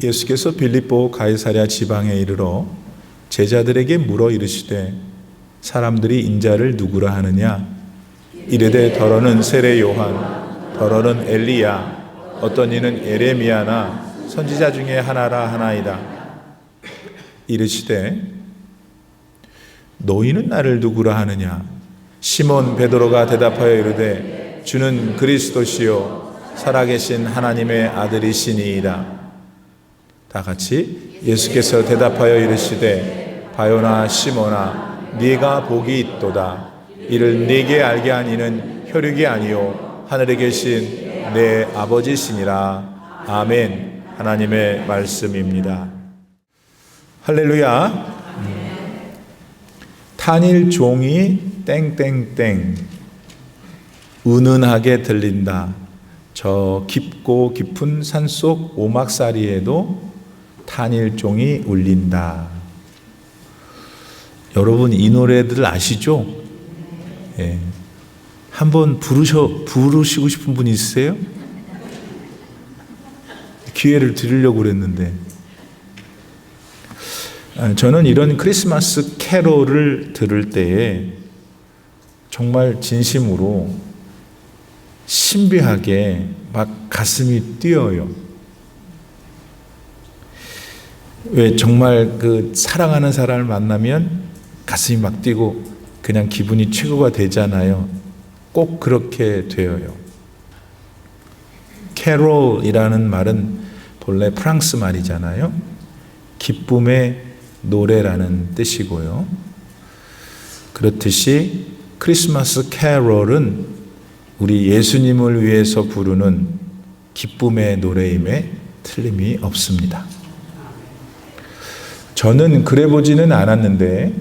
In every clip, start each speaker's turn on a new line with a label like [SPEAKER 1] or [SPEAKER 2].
[SPEAKER 1] 예수께서 빌립보 가이사랴 지방에 이르러 제자들에게 물어 이르시되 사람들이 인자를 누구라 하느냐? 이르되 더러는 세례 요한, 더러는 엘리야, 어떤 이는 에레미야나 선지자 중에 하나라 하나이다. 이르시되 너희는 나를 누구라 하느냐? 시몬 베드로가 대답하여 이르되 주는 그리스도시요 살아계신 하나님의 아들이시니이다. 다 같이 예수께서 대답하여 이르시되 바요나 시몬아 네가 복이 있도다. 이를 네게 알게 한 이는 혈육이 아니요 하늘에 계신 내 아버지시니라. 아멘. 하나님의 말씀입니다. 할렐루야. 탄일 종이 땡땡땡 은은하게 들린다. 저 깊고 깊은 산속 오막사리에도 탄일종이 울린다. 여러분 이 노래들 아시죠? 예. 한번 부르시고 싶은 분 있으세요? 기회를 드리려고 그랬는데 저는 이런 크리스마스 캐롤을 들을 때에 정말 진심으로 신비하게 막 가슴이 뛰어요. 왜 정말 그 사랑하는 사람을 만나면 가슴이 막 뛰고 그냥 기분이 최고가 되잖아요. 꼭 그렇게 되어요. 캐롤이라는 말은 본래 프랑스 말이잖아요. 기쁨의 노래라는 뜻이고요. 그렇듯이 크리스마스 캐롤은 우리 예수님을 위해서 부르는 기쁨의 노래임에 틀림이 없습니다. 저는 그래 보지는 않았는데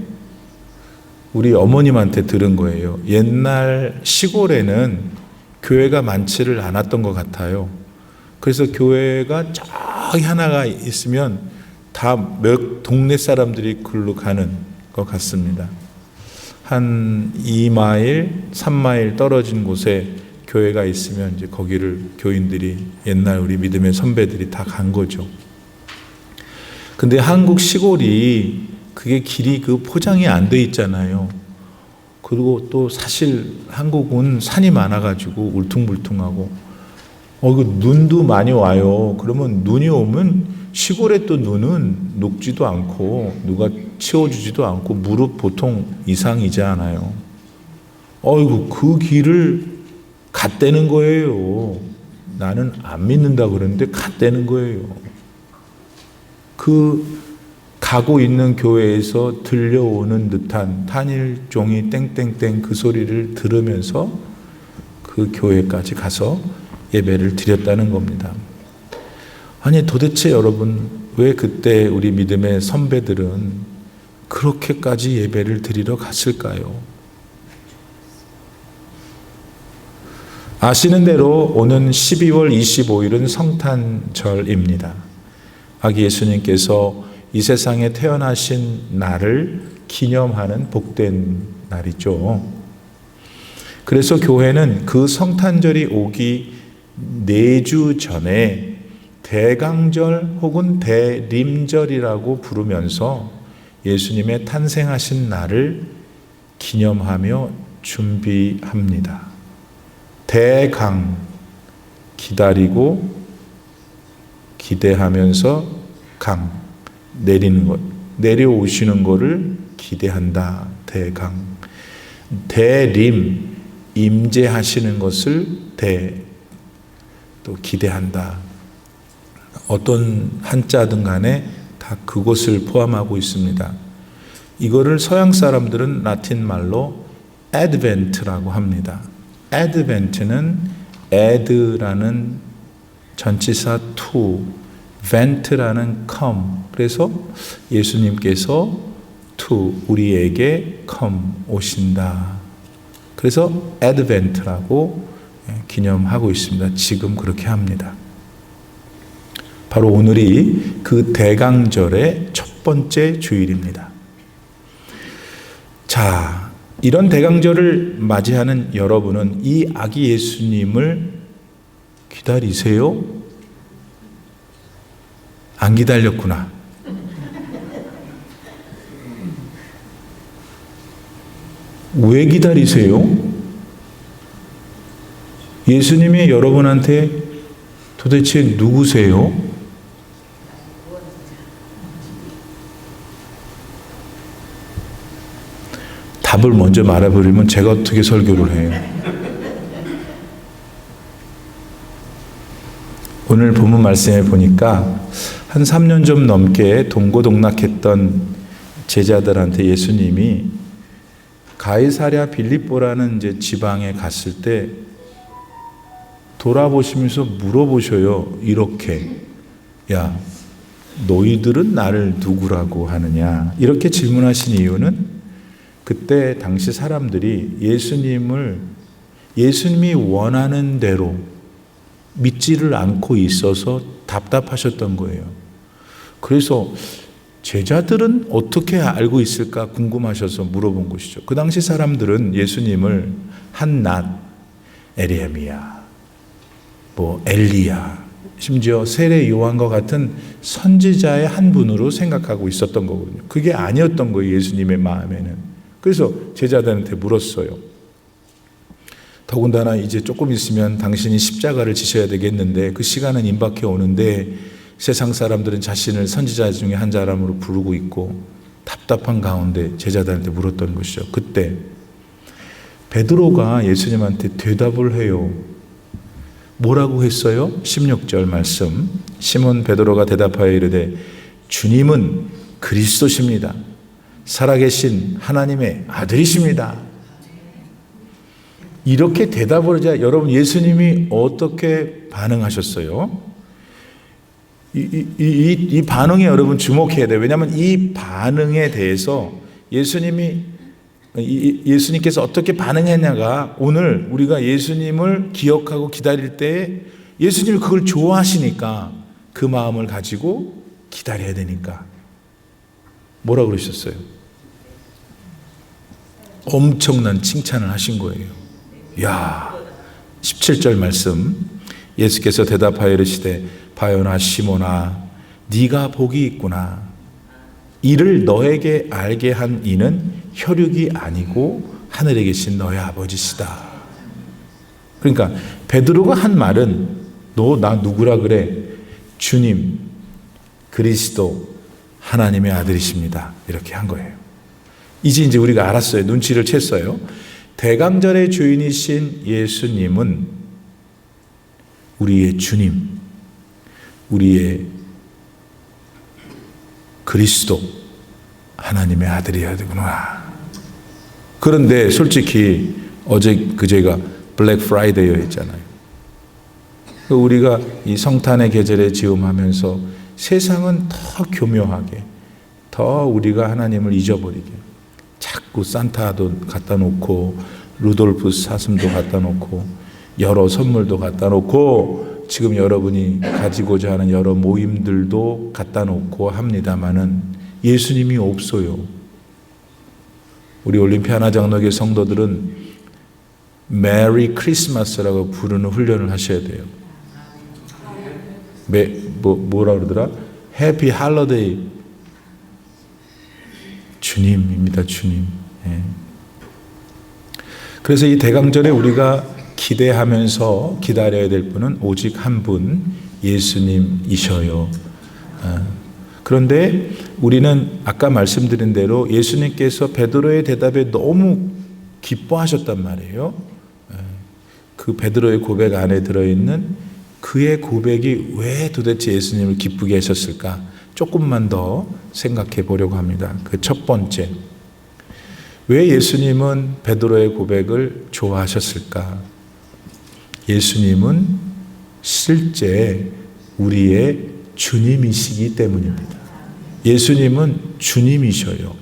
[SPEAKER 1] 우리 어머님한테 들은 거예요. 옛날 시골에는 교회가 많지를 않았던 것 같아요. 그래서 교회가 저기 하나가 있으면 다 몇 동네 사람들이 글로 가는 것 같습니다. 한 2마일, 3마일 떨어진 곳에 교회가 있으면 이제 거기를 교인들이 옛날 우리 믿음의 선배들이 다 간 거죠. 근데 한국 시골이 그게 길이 그 포장이 안 돼 있잖아요. 그리고 또 사실 한국은 산이 많아가지고 울퉁불퉁하고 이거 눈도 많이 와요. 그러면 눈이 오면 시골에 또 눈은 녹지도 않고 누가 치워주지도 않고 무릎 보통 이상이잖아요. 어이구 그 길을 갔다는 거예요. 나는 안 믿는다 그러는데 갔다는 거예요. 그 가고 있는 교회에서 들려오는 듯한 탄일종이 땡땡땡 그 소리를 들으면서 그 교회까지 가서 예배를 드렸다는 겁니다. 아니 도대체 여러분 왜 그때 우리 믿음의 선배들은 그렇게까지 예배를 드리러 갔을까요? 아시는 대로 오는 12월 25일은 성탄절입니다. 아기 예수님께서 이 세상에 태어나신 날을 기념하는 복된 날이죠. 그래서 교회는 그 성탄절이 오기 4주 전에 대강절 혹은 대림절이라고 부르면서 예수님의 탄생하신 날을 기념하며 준비합니다. 대강, 기다리고 기대하면서 강, 내리는 것, 내려오시는 것을 기대한다. 대강. 대림, 임재하시는 것을 또 기대한다. 어떤 한자든 간에 다 그것을 포함하고 있습니다. 이거를 서양 사람들은 라틴 말로 advent라고 합니다. advent는 add라는 전치사 to, vent라는 come. 그래서 예수님께서 to 우리에게 come 오신다. 그래서 advent라고 기념하고 있습니다. 지금 그렇게 합니다. 바로 오늘이 그 대강절의 첫 번째 주일입니다. 자, 이런 대강절을 맞이하는 여러분은 이 아기 예수님을 기다리세요? 안 기다렸구나. 왜 기다리세요? 예수님이 여러분한테 도대체 누구세요? 답을 먼저 말해버리면 제가 어떻게 설교를 해요? 오늘 본문 말씀에 보니까 한 3년 좀 넘게 동고동락했던 제자들한테 예수님이 가이사랴 빌립보라는 이제 지방에 갔을 때 돌아보시면서 물어보셔요. 이렇게, 야, 너희들은 나를 누구라고 하느냐? 이렇게 질문하신 이유는 그때 당시 사람들이 예수님이 원하는 대로 믿지를 않고 있어서 답답하셨던 거예요. 그래서 제자들은 어떻게 알고 있을까 궁금하셔서 물어본 것이죠. 그 당시 사람들은 예수님을 한낱 에레미야, 엘리야, 심지어 세례 요한과 같은 선지자의 한 분으로 생각하고 있었던 거거든요. 그게 아니었던 거예요, 예수님의 마음에는. 그래서 제자들한테 물었어요. 더군다나 이제 조금 있으면 당신이 십자가를 지셔야 되겠는데 그 시간은 임박해 오는데 세상 사람들은 자신을 선지자 중에 한 사람으로 부르고 있고 답답한 가운데 제자들한테 물었던 것이죠. 그때 베드로가 예수님한테 대답을 해요. 뭐라고 했어요? 16절 말씀. 시몬 베드로가 대답하여 이르되 주님은 그리스도십니다. 살아계신 하나님의 아들이십니다. 이렇게 대답을 하자 여러분 예수님이 어떻게 반응하셨어요? 이 반응에 여러분 주목해야 돼요. 왜냐하면 이 반응에 대해서 예수님께서 어떻게 반응했냐가 오늘 우리가 예수님을 기억하고 기다릴 때 예수님이 그걸 좋아하시니까 그 마음을 가지고 기다려야 되니까 뭐라고 그러셨어요? 엄청난 칭찬을 하신 거예요. 야, 17절 말씀. 예수께서 대답하여 이르시되 바요나 시몬아 네가 복이 있구나. 이를 너에게 알게 한 이는 혈육이 아니고 하늘에 계신 너의 아버지시다. 그러니까 베드로가 한 말은 너 나 누구라 그래? 주님 그리스도 하나님의 아들이십니다. 이렇게 한 거예요. 이제 우리가 알았어요. 눈치를 챘어요. 대강절의 주인이신 예수님은 우리의 주님, 우리의 그리스도, 하나님의 아들이어야 되구나. 그런데 솔직히 그제가 블랙 프라이데이 했잖아요. 우리가 이 성탄의 계절에 즈음하면서 세상은 더 교묘하게, 더 우리가 하나님을 잊어버리게 자꾸 산타도 갖다 놓고 루돌프 사슴도 갖다 놓고 여러 선물도 갖다 놓고 지금 여러분이 가지고자 하는 여러 모임들도 갖다 놓고 합니다마는 예수님이 없어요. 우리 올림피아 하나장로교 성도들은 메리 크리스마스라고 부르는 훈련을 하셔야 돼요. 뭐라 그러더라? 해피 할러데이. 주님입니다. 주님. 예. 그래서 이 대강절에 우리가 기대하면서 기다려야 될 분은 오직 한 분, 예수님이셔요. 그런데 우리는 아까 말씀드린 대로 예수님께서 베드로의 대답에 너무 기뻐하셨단 말이에요. 그 베드로의 고백 안에 들어있는 그의 고백이 왜 도대체 예수님을 기쁘게 하셨을까? 조금만 더 생각해 보려고 합니다. 그 첫 번째, 왜 예수님은 베드로의 고백을 좋아하셨을까? 예수님은 실제 우리의 주님이시기 때문입니다. 예수님은 주님이셔요.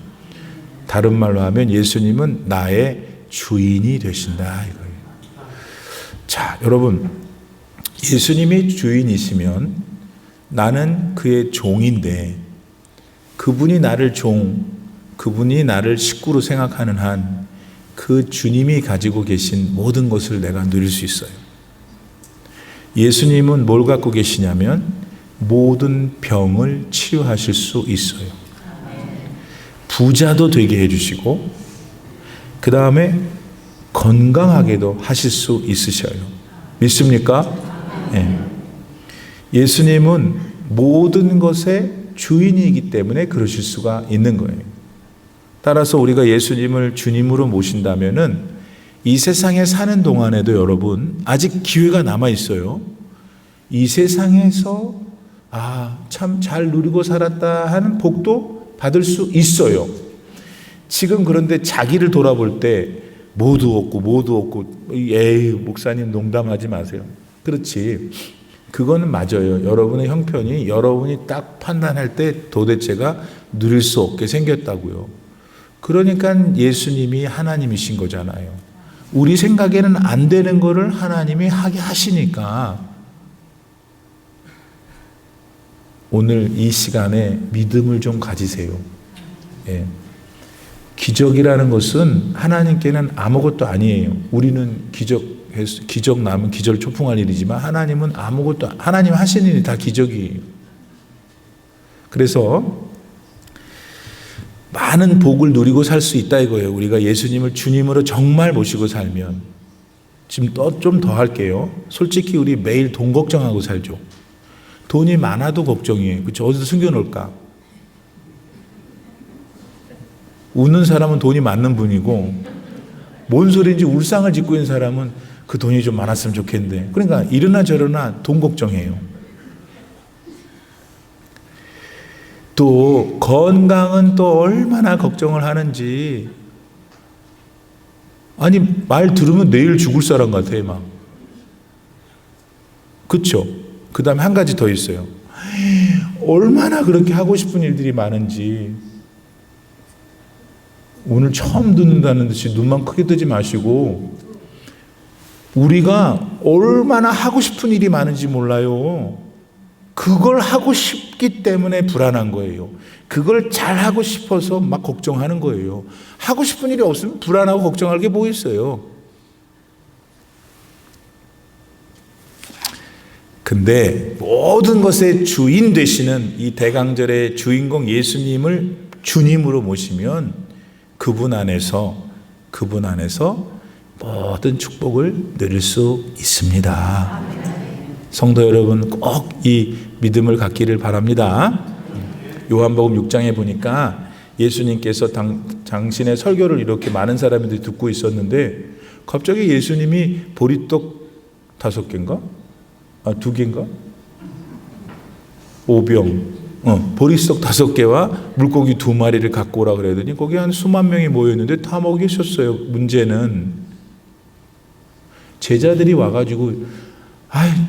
[SPEAKER 1] 다른 말로 하면 예수님은 나의 주인이 되신다 이거예요. 자, 여러분, 예수님이 주인이시면 나는 그의 종인데 그분이 나를 그분이 나를 식구로 생각하는 한 그 주님이 가지고 계신 모든 것을 내가 누릴 수 있어요. 예수님은 뭘 갖고 계시냐면 모든 병을 치유하실 수 있어요. 부자도 되게 해주시고 그 다음에 건강하게도 하실 수 있으셔요. 믿습니까? 네. 예수님은 모든 것의 주인이기 때문에 그러실 수가 있는 거예요. 따라서 우리가 예수님을 주님으로 모신다면은 이 세상에 사는 동안에도 여러분 아직 기회가 남아 있어요. 이 세상에서 참 잘 누리고 살았다 하는 복도 받을 수 있어요. 지금 그런데 자기를 돌아볼 때 모두 없고 에이 목사님 농담하지 마세요. 그렇지. 그거는 맞아요. 여러분의 형편이 여러분이 딱 판단할 때 도대체가 누릴 수 없게 생겼다고요. 그러니까 예수님이 하나님이신 거잖아요. 우리 생각에는 안 되는 거를 하나님이 하게 하시니까 오늘 이 시간에 믿음을 좀 가지세요. 예. 기적이라는 것은 하나님께는 아무것도 아니에요. 우리는 기적 나면 기절 초풍할 일이지만 하나님은 하나님 하시는 일이 다 기적이에요. 그래서 많은 복을 누리고 살 수 있다 이거예요. 우리가 예수님을 주님으로 정말 모시고 살면. 지금 좀 더 할게요. 솔직히 우리 매일 돈 걱정하고 살죠. 돈이 많아도 걱정이에요. 그렇죠? 어디서 숨겨놓을까? 웃는 사람은 돈이 많는 분이고 뭔 소리인지 울상을 짓고 있는 사람은 그 돈이 좀 많았으면 좋겠는데 그러니까 이러나 저러나 돈 걱정해요. 또 건강은 또 얼마나 걱정을 하는지 아니 말 들으면 내일 죽을 사람 같아 막. 그렇죠? 그 다음에 한 가지 더 있어요. 얼마나 그렇게 하고 싶은 일들이 많은지 오늘 처음 듣는다는 듯이 눈만 크게 뜨지 마시고 우리가 얼마나 하고 싶은 일이 많은지 몰라요. 그걸 하고 싶기 때문에 불안한 거예요. 그걸 잘하고 싶어서 막 걱정하는 거예요. 하고 싶은 일이 없으면 불안하고 걱정할 게 뭐 있어요. 근데 모든 것의 주인 되시는 이 대강절의 주인공 예수님을 주님으로 모시면 그분 안에서 모든 축복을 누릴 수 있습니다. 성도 여러분 꼭 이 믿음을 갖기를 바랍니다. 요한복음 6장에 보니까 예수님께서 당신의 설교를 이렇게 많은 사람들이 듣고 있었는데 갑자기 예수님이 보리떡 5개인가? 2개인가? 5병 보리떡 5개와 물고기 2마리를 갖고 오라 그러더니 거기 한 수만 명이 모였는데 다 먹이셨어요. 문제는 제자들이 와가지고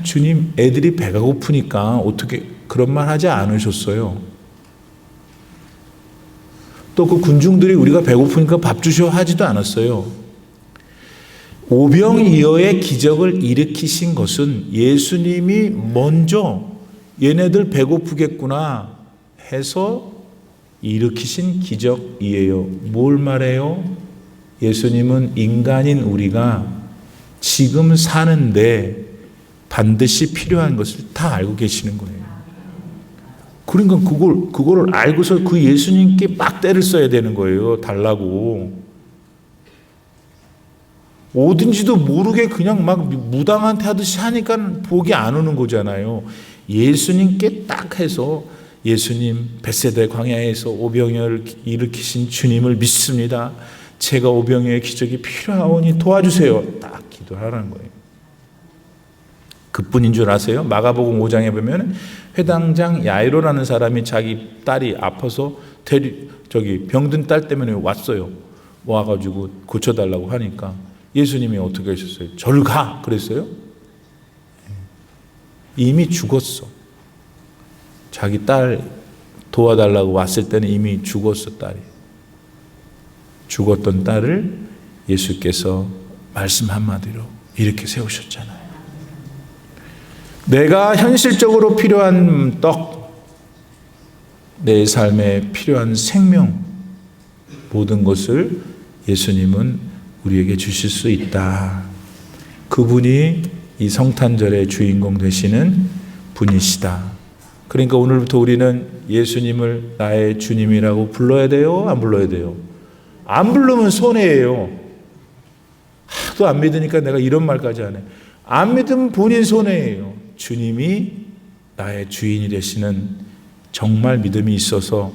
[SPEAKER 1] 주님 애들이 배가 고프니까 어떻게 그런 말 하지 않으셨어요. 또 그 군중들이 우리가 배고프니까 밥 주셔 하지도 않았어요. 오병이어의 기적을 일으키신 것은 예수님이 먼저 얘네들 배고프겠구나 해서 일으키신 기적이에요. 뭘 말해요? 예수님은 인간인 우리가 지금 사는데 반드시 필요한 것을 다 알고 계시는 거예요. 그러니까 그거를 알고서 그 예수님께 막 때를 써야 되는 거예요. 달라고. 어딘지도 모르게 그냥 막 무당한테 하듯이 하니까 복이 안 오는 거잖아요. 예수님께 딱 해서 예수님 벳세다 광야에서 오병이어를 일으키신 주님을 믿습니다. 제가 오병이어의 기적이 필요하오니 도와주세요. 딱 기도하라는 거예요. 그뿐인 줄 아세요? 마가복음 5장에 보면 회당장 야이로라는 사람이 자기 딸이 아파서 병든 딸 때문에 왔어요. 와가지고 고쳐달라고 하니까 예수님이 어떻게 하셨어요? 저를 가! 그랬어요? 이미 죽었어. 자기 딸 도와달라고 왔을 때는 이미 죽었어, 딸이. 죽었던 딸을 예수께서 말씀 한마디로 이렇게 세우셨잖아요. 내가 현실적으로 필요한 떡, 내 삶에 필요한 생명, 모든 것을 예수님은 우리에게 주실 수 있다. 그분이 이 성탄절의 주인공 되시는 분이시다. 그러니까 오늘부터 우리는 예수님을 나의 주님이라고 불러야 돼요? 안 불러야 돼요? 안 부르면 손해예요. 하도 안 믿으니까 내가 이런 말까지 하네. 안 믿으면 본인 손해예요. 주님이 나의 주인이 되시는 정말 믿음이 있어서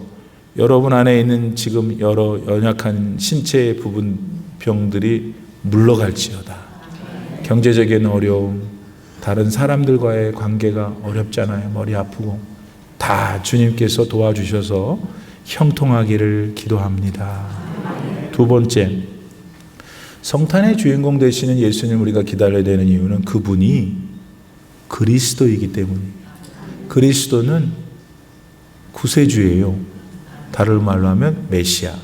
[SPEAKER 1] 여러분 안에 있는 지금 여러 연약한 신체의 부분 병들이 물러갈지어다. 경제적인 어려움, 다른 사람들과의 관계가 어렵잖아요. 머리 아프고. 다 주님께서 도와주셔서 형통하기를 기도합니다. 두 번째, 성탄의 주인공 되시는 예수님 우리가 기다려야 되는 이유는 그분이 그리스도이기 때문이에요. 그리스도는 구세주예요. 다른 말로 하면 메시아.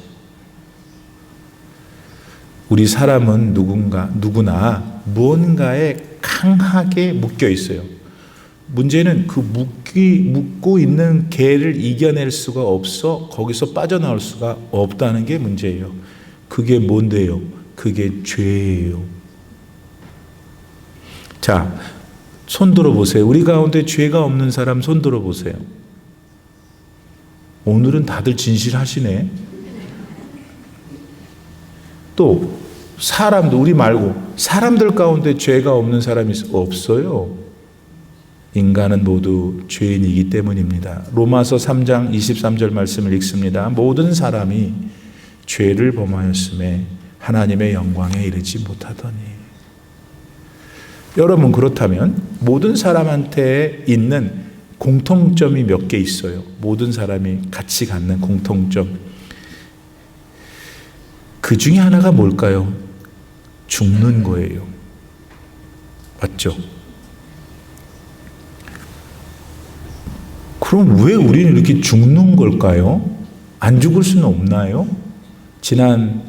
[SPEAKER 1] 우리 사람은 누구나 무언가에 강하게 묶여 있어요. 문제는 그 묶고 있는 개를 이겨낼 수가 없어 거기서 빠져나올 수가 없다는 게 문제예요. 그게 뭔데요? 그게 죄예요. 자, 손 들어보세요. 우리 가운데 죄가 없는 사람 손 들어보세요. 오늘은 다들 진실하시네. 또 사람도 우리 말고 사람들 가운데 죄가 없는 사람이 없어요. 인간은 모두 죄인이기 때문입니다. 로마서 3장 23절 말씀을 읽습니다. 모든 사람이 죄를 범하였음에 하나님의 영광에 이르지 못하더니. 여러분, 그렇다면 모든 사람한테 있는 공통점이 몇 개 있어요. 모든 사람이 같이 갖는 공통점. 그 중에 하나가 뭘까요? 죽는 거예요. 맞죠? 그럼 왜 우리는 이렇게 죽는 걸까요? 안 죽을 수는 없나요? 지난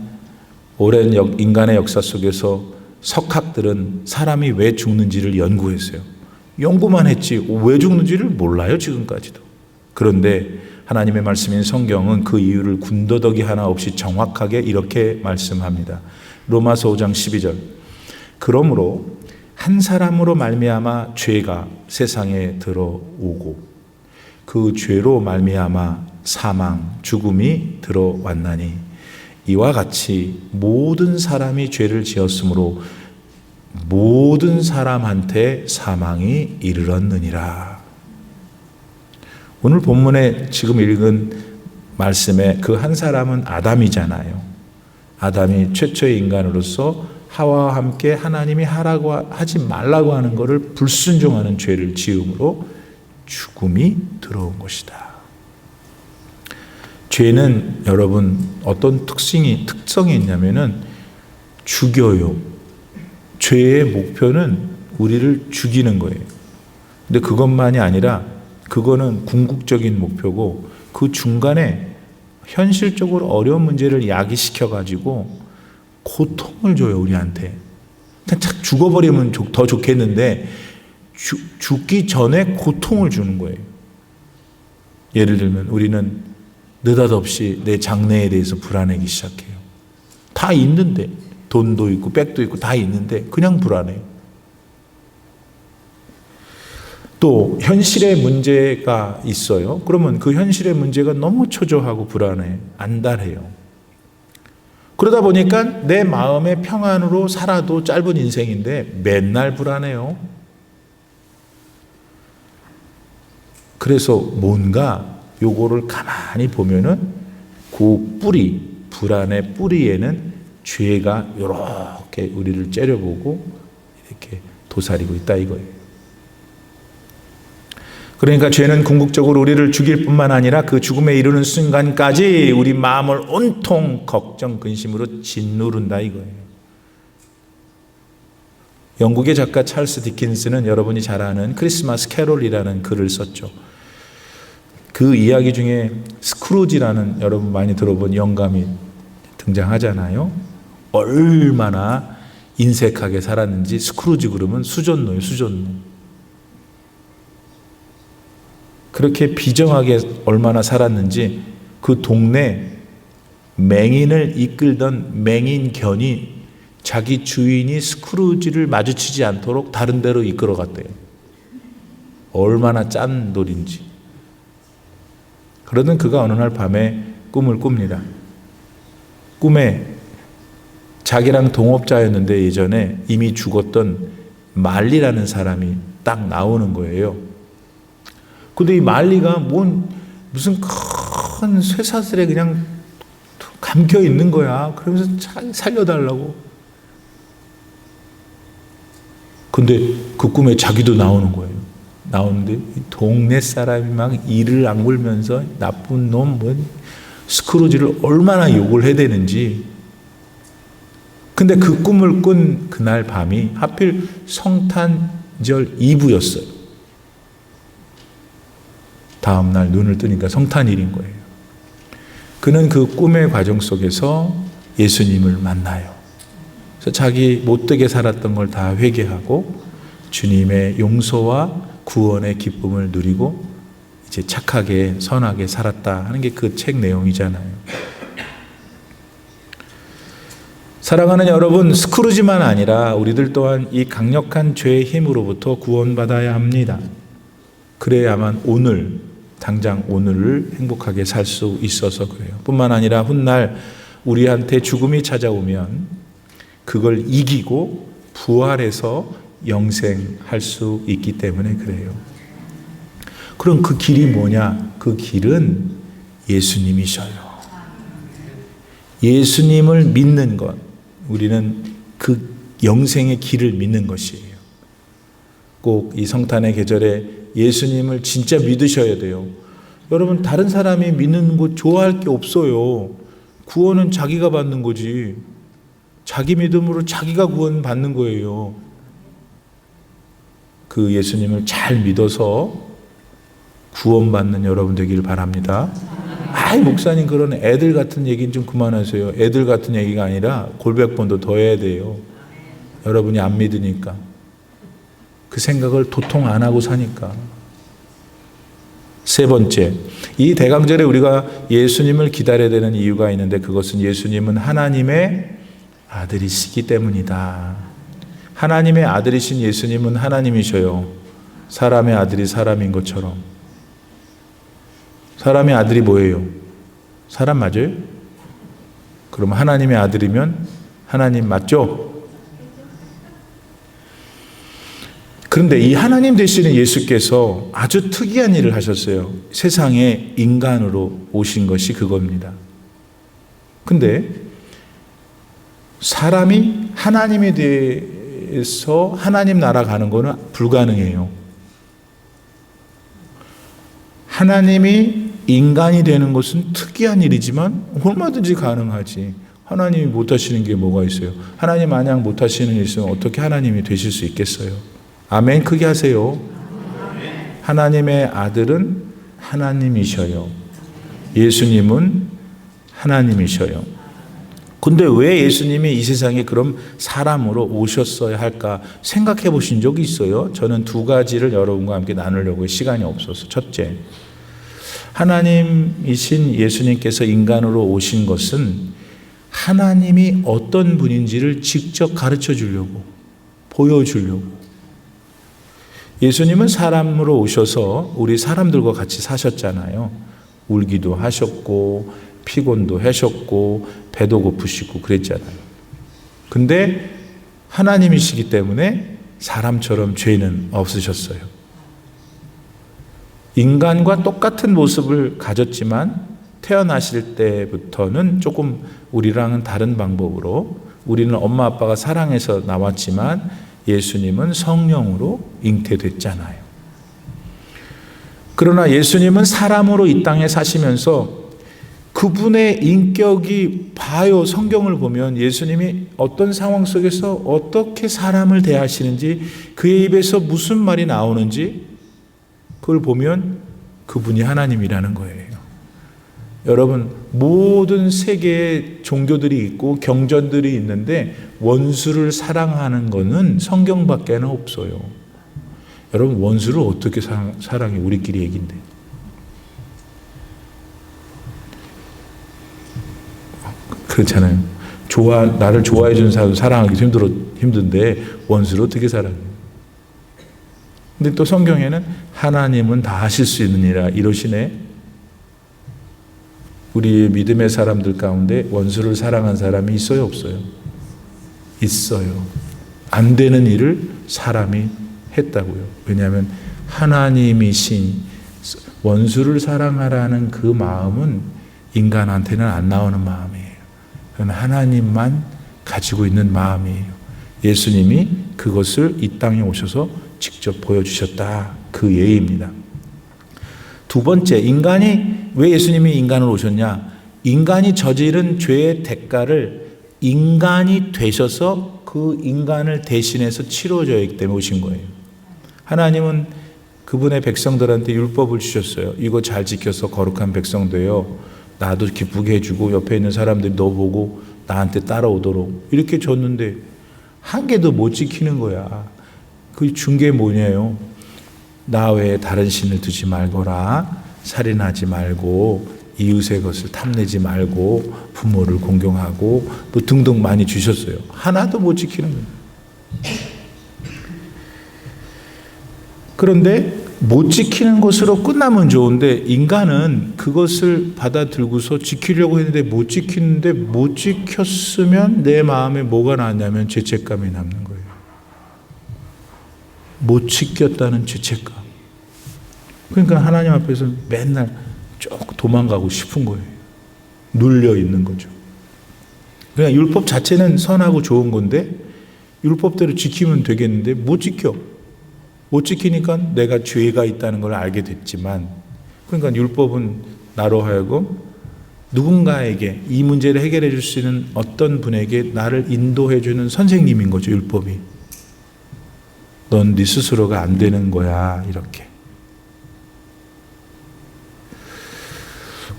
[SPEAKER 1] 오랜 인간의 역사 속에서 석학들은 사람이 왜 죽는지를 연구했어요. 연구만 했지 왜 죽는지를 몰라요, 지금까지도. 그런데 하나님의 말씀인 성경은 그 이유를 군더더기 하나 없이 정확하게 이렇게 말씀합니다. 로마서 5장 12절. 그러므로 한 사람으로 말미암아 죄가 세상에 들어오고 그 죄로 말미암아 사망, 죽음이 들어왔나니 이와 같이 모든 사람이 죄를 지었으므로 모든 사람한테 사망이 이르렀느니라. 오늘 본문에 지금 읽은 말씀에 그 한 사람은 아담이잖아요. 아담이 최초의 인간으로서 하와와 함께 하나님이 하지 말라고 하는 것을 불순종하는 죄를 지음으로 죽음이 들어온 것이다. 죄는 여러분 어떤 특성이 있냐면은 죽여요. 죄의 목표는 우리를 죽이는 거예요. 근데 그것만이 아니라 그거는 궁극적인 목표고 그 중간에 현실적으로 어려운 문제를 야기시켜 가지고 고통을 줘요, 우리한테. 착 죽어버리면 더 좋겠는데 죽기 전에 고통을 주는 거예요. 예를 들면 우리는 느닷없이 내 장래에 대해서 불안하기 시작해요. 다 있는데 돈도 있고 백도 있고 다 있는데 그냥 불안해요. 또 현실의 문제가 있어요. 그러면 그 현실의 문제가 너무 초조하고 불안해, 안달해요. 그러다 보니까 내 마음의 평안으로 살아도 짧은 인생인데 맨날 불안해요. 그래서 뭔가 요거를 가만히 보면은 그 불안의 뿌리에는 죄가 이렇게 우리를 째려보고 이렇게 도사리고 있다 이거예요. 그러니까 죄는 궁극적으로 우리를 죽일 뿐만 아니라 그 죽음에 이르는 순간까지 우리 마음을 온통 걱정, 근심으로 짓누른다 이거예요. 영국의 작가 찰스 디킨스는 여러분이 잘 아는 크리스마스 캐롤이라는 글을 썼죠. 그 이야기 중에 스크루지라는 여러분 많이 들어본 영감이 등장하잖아요. 얼마나 인색하게 살았는지 스크루지 그러면 수전노예요, 수전노. 그렇게 비정하게 얼마나 살았는지 그 동네 맹인을 이끌던 맹인견이 자기 주인이 스크루지를 마주치지 않도록 다른 데로 이끌어갔대요. 얼마나 짠 돌인지. 그러던 그가 어느 날 밤에 꿈을 꿉니다. 꿈에 자기랑 동업자였는데 예전에 이미 죽었던 말리라는 사람이 딱 나오는 거예요. 근데 이 말리가 무슨 큰 쇠사슬에 그냥 감겨 있는 거야. 그러면서 살려달라고. 근데 그 꿈에 자기도 나오는 거예요. 나오는데 동네 사람이 막 이를 악물면서 나쁜 놈, 스크루지를 얼마나 욕을 해대는지. 근데 그 꿈을 꾼 그날 밤이 하필 성탄절 이브였어요. 다음날 눈을 뜨니까 성탄일인 거예요. 그는 그 꿈의 과정 속에서 예수님을 만나요. 그래서 자기 못되게 살았던 걸 다 회개하고 주님의 용서와 구원의 기쁨을 누리고 이제 착하게 선하게 살았다 하는 게 그 책 내용이잖아요. 사랑하는 여러분, 스크루지만 아니라 우리들 또한 이 강력한 죄의 힘으로부터 구원받아야 합니다. 그래야만 오늘, 당장 오늘을 행복하게 살 수 있어서 그래요. 뿐만 아니라 훗날 우리한테 죽음이 찾아오면 그걸 이기고 부활해서 영생할 수 있기 때문에 그래요. 그럼 그 길이 뭐냐? 그 길은 예수님이셔요. 예수님을 믿는 것, 우리는 그 영생의 길을 믿는 것이에요. 꼭 이 성탄의 계절에 예수님을 진짜 믿으셔야 돼요. 여러분, 다른 사람이 믿는 거 좋아할 게 없어요. 구원은 자기가 받는 거지. 자기 믿음으로 자기가 구원 받는 거예요. 그 예수님을 잘 믿어서 구원받는 여러분 되길 바랍니다. 아이, 목사님 그런 애들 같은 얘기는 좀 그만하세요. 애들 같은 얘기가 아니라 골백번도 더 해야 돼요. 여러분이 안 믿으니까. 그 생각을 도통 안 하고 사니까. 세 번째, 이 대강절에 우리가 예수님을 기다려야 되는 이유가 있는데 그것은 예수님은 하나님의 아들이시기 때문이다. 하나님의 아들이신 예수님은 하나님이셔요. 사람의 아들이 사람인 것처럼. 사람의 아들이 뭐예요? 사람 맞아요? 그럼 하나님의 아들이면 하나님 맞죠? 그런데 이 하나님 되시는 예수께서 아주 특이한 일을 하셨어요. 세상에 인간으로 오신 것이 그겁니다. 근데 사람이 하나님에 대해서 하나님 나라 가는 거는 불가능해요. 하나님이 인간이 되는 것은 특이한 일이지만 얼마든지 가능하지. 하나님이 못하시는 게 뭐가 있어요? 하나님 마냥 못하시는 일 있으면 어떻게 하나님이 되실 수 있겠어요? 아멘 크게 하세요. 하나님의 아들은 하나님이셔요. 예수님은 하나님이셔요. 근데 왜 예수님이 이 세상에 그럼 사람으로 오셨어야 할까 생각해 보신 적이 있어요? 저는 두 가지를 여러분과 함께 나누려고 시간이 없어서. 첫째, 하나님이신 예수님께서 인간으로 오신 것은 하나님이 어떤 분인지를 직접 가르쳐 주려고, 보여주려고. 예수님은 사람으로 오셔서 우리 사람들과 같이 사셨잖아요. 울기도 하셨고 피곤도 하셨고 배도 고프시고 그랬잖아요. 근데 하나님이시기 때문에 사람처럼 죄는 없으셨어요. 인간과 똑같은 모습을 가졌지만 태어나실 때부터는 조금 우리랑은 다른 방법으로, 우리는 엄마 아빠가 사랑해서 나왔지만 예수님은 성령으로 잉태됐잖아요. 그러나 예수님은 사람으로 이 땅에 사시면서 그분의 인격이 봐요. 성경을 보면 예수님이 어떤 상황 속에서 어떻게 사람을 대하시는지, 그의 입에서 무슨 말이 나오는지 그걸 보면 그분이 하나님이라는 거예요. 여러분, 모든 세계의 종교들이 있고 경전들이 있는데 원수를 사랑하는 것은 성경밖에는 없어요. 여러분, 원수를 어떻게 사랑해? 우리끼리 얘기인데. 그렇잖아요. 나를 좋아해 주는 사람 사랑하기 힘든데 원수를 어떻게 사랑해요? 근데 또 성경에는 하나님은 다 하실 수 있느니라 이러시네. 우리 믿음의 사람들 가운데 원수를 사랑한 사람이 있어요, 없어요? 있어요. 안 되는 일을 사람이 했다고요. 왜냐하면 하나님이신 원수를 사랑하라는 그 마음은 인간한테는 안 나오는 마음이에요. 그건 하나님만 가지고 있는 마음이에요. 예수님이 그것을 이 땅에 오셔서 직접 보여주셨다. 그 예입니다. 두 번째, 인간이 왜 예수님이 인간으로 오셨냐? 인간이 저지른 죄의 대가를 인간이 되셔서 그 인간을 대신해서 치러줘야 때문에 오신 거예요. 하나님은 그분의 백성들한테 율법을 주셨어요. 이거 잘 지켜서 거룩한 백성 되어 나도 기쁘게 해주고 옆에 있는 사람들이 너 보고 나한테 따라오도록 이렇게 줬는데 한 개도 못 지키는 거야. 그 준 게 뭐냐요? 나 외에 다른 신을 두지 말거라. 살인하지 말고 이웃의 것을 탐내지 말고 부모를 공경하고 또 등등 많이 주셨어요. 하나도 못 지키는 거예요. 그런데 못 지키는 것으로 끝나면 좋은데 인간은 그것을 받아들고서 지키려고 했는데 못 지키는데 못 지켰으면 내 마음에 뭐가 남냐면 죄책감이 남는 거예요. 못 지켰다는 죄책감. 그러니까 하나님 앞에서 맨날 쭉 도망가고 싶은 거예요. 눌려 있는 거죠. 그냥 율법 자체는 선하고 좋은 건데 율법대로 지키면 되겠는데 못 지켜. 못 지키니까 내가 죄가 있다는 걸 알게 됐지만, 그러니까 율법은 나로 하여금 누군가에게 이 문제를 해결해 줄 수 있는 어떤 분에게 나를 인도해 주는 선생님인 거죠. 율법이. 넌 네 스스로가 안 되는 거야. 이렇게.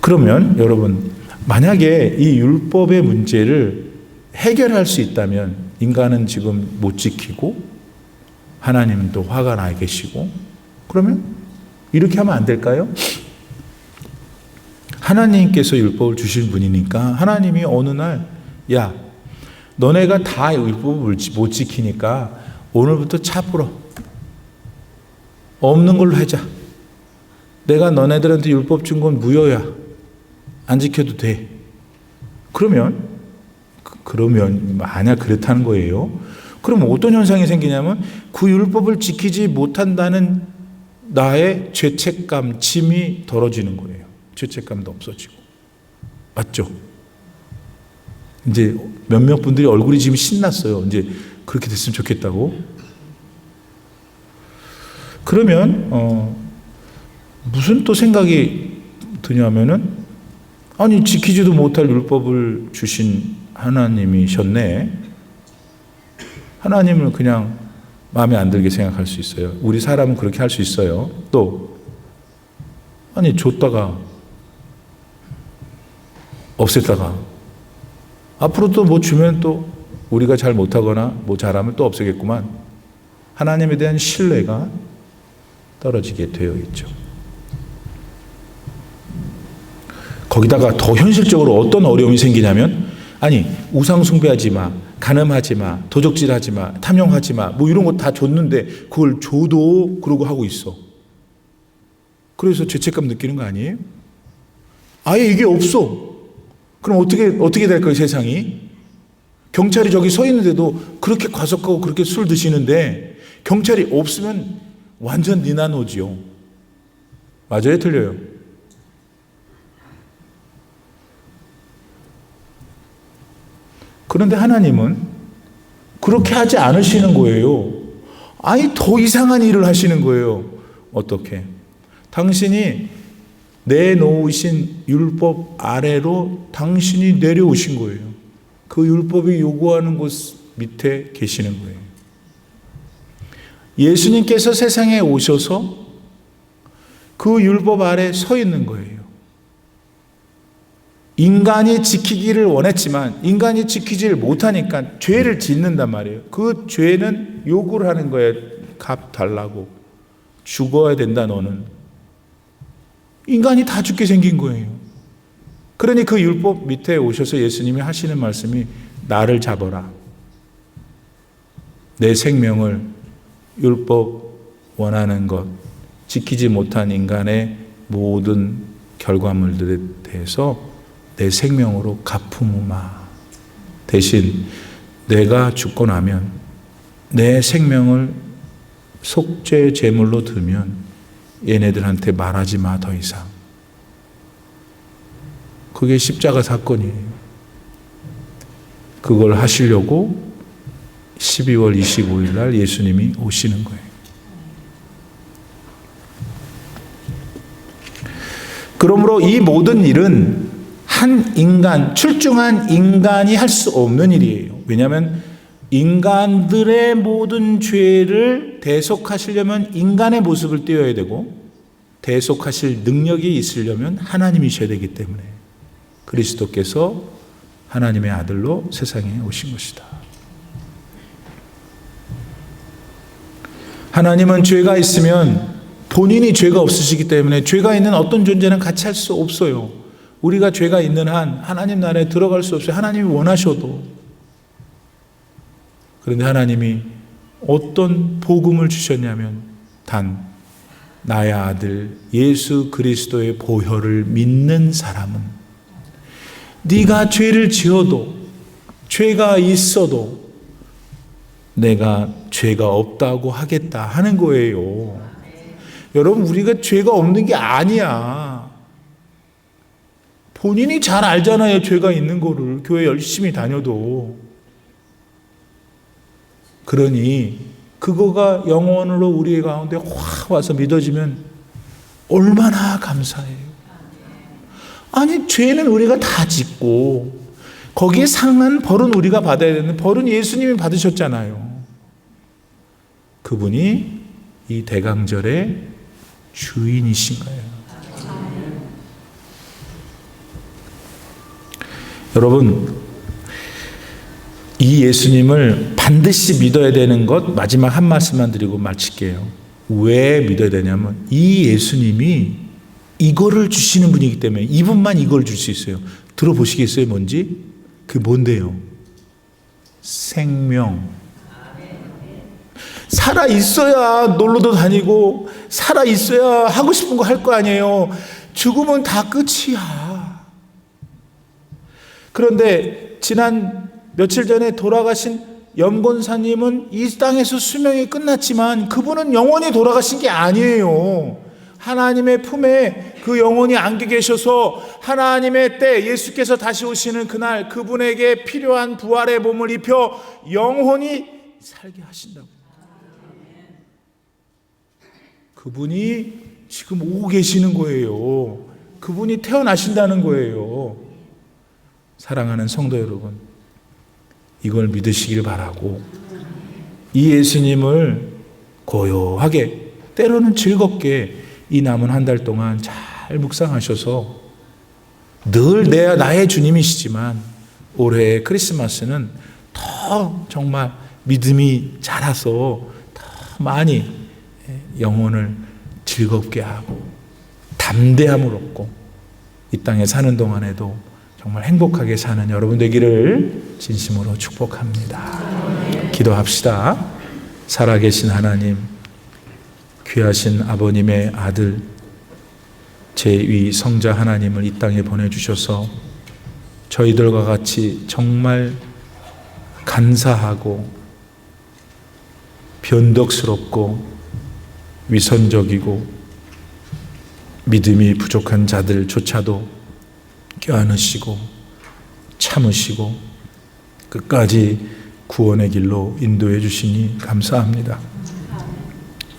[SPEAKER 1] 그러면 여러분, 만약에 이 율법의 문제를 해결할 수 있다면 인간은 지금 못 지키고 하나님은 또 화가 나 계시고, 그러면 이렇게 하면 안 될까요? 하나님께서 율법을 주신 분이니까 하나님이 어느 날, 야, 너네가 다 율법을 못 지키니까 오늘부터 차 풀어. 없는 걸로 하자. 내가 너네들한테 율법 준 건 무효야. 안 지켜도 돼. 그러면 만약 그렇다는 거예요. 그럼 어떤 현상이 생기냐면 그 율법을 지키지 못한다는 나의 죄책감, 짐이 덜어지는 거예요. 죄책감도 없어지고. 맞죠? 이제 몇몇 분들이 얼굴이 지금 신났어요. 이제 그렇게 됐으면 좋겠다고. 그러면 무슨 또 생각이 드냐면은, 아니 지키지도 못할 율법을 주신 하나님이셨네. 하나님을 그냥 마음에 안 들게 생각할 수 있어요. 우리 사람은 그렇게 할 수 있어요. 또 아니 줬다가 없앴다가 앞으로 또 뭐 주면 또 우리가 잘 못하거나 뭐 잘하면 또 없애겠구만. 하나님에 대한 신뢰가 떨어지게 되어 있죠. 거기다가 더 현실적으로 어떤 어려움이 생기냐면, 아니 우상 숭배하지 마, 간음하지 마, 도적질하지 마, 탐욕하지 마, 뭐 이런 거 다 줬는데 그걸 줘도 그러고 하고 있어. 그래서 죄책감 느끼는 거 아니에요? 아예 이게 없어. 그럼 어떻게 될까요, 세상이? 경찰이 저기 서 있는데도 그렇게 과속하고 그렇게 술 드시는데 경찰이 없으면 완전 니나노지요. 맞아요, 틀려요? 그런데 하나님은 그렇게 하지 않으시는 거예요. 아니 더 이상한 일을 하시는 거예요. 어떻게? 당신이 내놓으신 율법 아래로 당신이 내려오신 거예요. 그 율법이 요구하는 곳 밑에 계시는 거예요. 예수님께서 세상에 오셔서 그 율법 아래 서 있는 거예요. 인간이 지키기를 원했지만 인간이 지키지를 못하니까 죄를 짓는단 말이에요. 그 죄는 요구를 하는 거예요. 값 달라고. 죽어야 된다 너는. 인간이 다 죽게 생긴 거예요. 그러니 그 율법 밑에 오셔서 예수님이 하시는 말씀이 나를 잡아라. 내 생명을 율법 원하는 것, 지키지 못한 인간의 모든 결과물들에 대해서 내 생명으로 갚음으마. 대신 내가 죽고 나면 내 생명을 속죄 제물로 들면 얘네들한테 말하지 마 더 이상. 그게 십자가 사건이에요. 그걸 하시려고 12월 25일 날 예수님이 오시는 거예요. 그러므로 이 모든 일은 한 인간, 출중한 인간이 할 수 없는 일이에요. 왜냐하면 인간들의 모든 죄를 대속하시려면 인간의 모습을 띄어야 되고, 대속하실 능력이 있으려면 하나님이셔야 되기 때문에 그리스도께서 하나님의 아들로 세상에 오신 것이다. 하나님은 죄가 있으면 본인이 죄가 없으시기 때문에 죄가 있는 어떤 존재는 같이 할 수 없어요. 우리가 죄가 있는 한 하나님 나라에 들어갈 수 없어요. 하나님이 원하셔도. 그런데 하나님이 어떤 복음을 주셨냐면 단 나의 아들 예수 그리스도의 보혈을 믿는 사람은 네가 죄를 지어도 죄가 있어도 내가 죄가 없다고 하겠다 하는 거예요. 여러분, 우리가 죄가 없는 게 아니야. 본인이 잘 알잖아요. 죄가 있는 거를. 교회 열심히 다녀도. 그러니 그거가 영혼으로 우리 가운데 확 와서 믿어지면 얼마나 감사해요. 아니, 죄는 우리가 다 짓고 거기에 상한 벌은 우리가 받아야 되는데 벌은 예수님이 받으셨잖아요. 그분이 이 대강절의 주인이신 거예요. 여러분, 이 예수님을 반드시 믿어야 되는 것 마지막 한 말씀만 드리고 마칠게요. 왜 믿어야 되냐면 이 예수님이 이거를 주시는 분이기 때문에 이분만 이걸 줄 수 있어요. 들어보시겠어요? 뭔지? 그게 뭔데요? 생명. 살아 있어야 놀러도 다니고 살아 있어야 하고 싶은 거 할 거 아니에요. 죽으면 다 끝이야. 그런데 지난 며칠 전에 돌아가신 염권사님은 이 땅에서 수명이 끝났지만 그분은 영원히 돌아가신 게 아니에요. 하나님의 품에 그 영혼이 안겨 계셔서 하나님의 때 예수께서 다시 오시는 그날 그분에게 필요한 부활의 몸을 입혀 영혼이 살게 하신다고. 그분이 지금 오고 계시는 거예요. 그분이 태어나신다는 거예요. 사랑하는 성도 여러분, 이걸 믿으시길 바라고 이 예수님을 고요하게 때로는 즐겁게 이 남은 한 달 동안 잘 묵상하셔서 늘 나의 주님이시지만 올해 크리스마스는 더 정말 믿음이 자라서 더 많이 영혼을 즐겁게 하고 담대함을 얻고 이 땅에 사는 동안에도 정말 행복하게 사는 여러분 되기를 진심으로 축복합니다. 기도합시다. 살아계신 하나님, 귀하신 아버님의 아들 제2 성자 하나님을 이 땅에 보내주셔서 저희들과 같이 정말 간사하고 변덕스럽고 위선적이고 믿음이 부족한 자들조차도 껴안으시고 참으시고 끝까지 구원의 길로 인도해 주시니 감사합니다.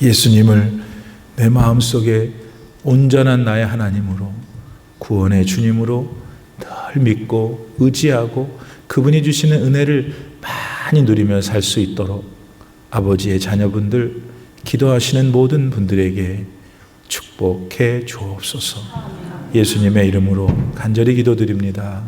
[SPEAKER 1] 예수님을 내 마음속에 온전한 나의 하나님으로 구원의 주님으로 늘 믿고 의지하고 그분이 주시는 은혜를 많이 누리며 살 수 있도록 아버지의 자녀분들 기도하시는 모든 분들에게 축복해 주옵소서. 예수님의 이름으로 간절히 기도드립니다.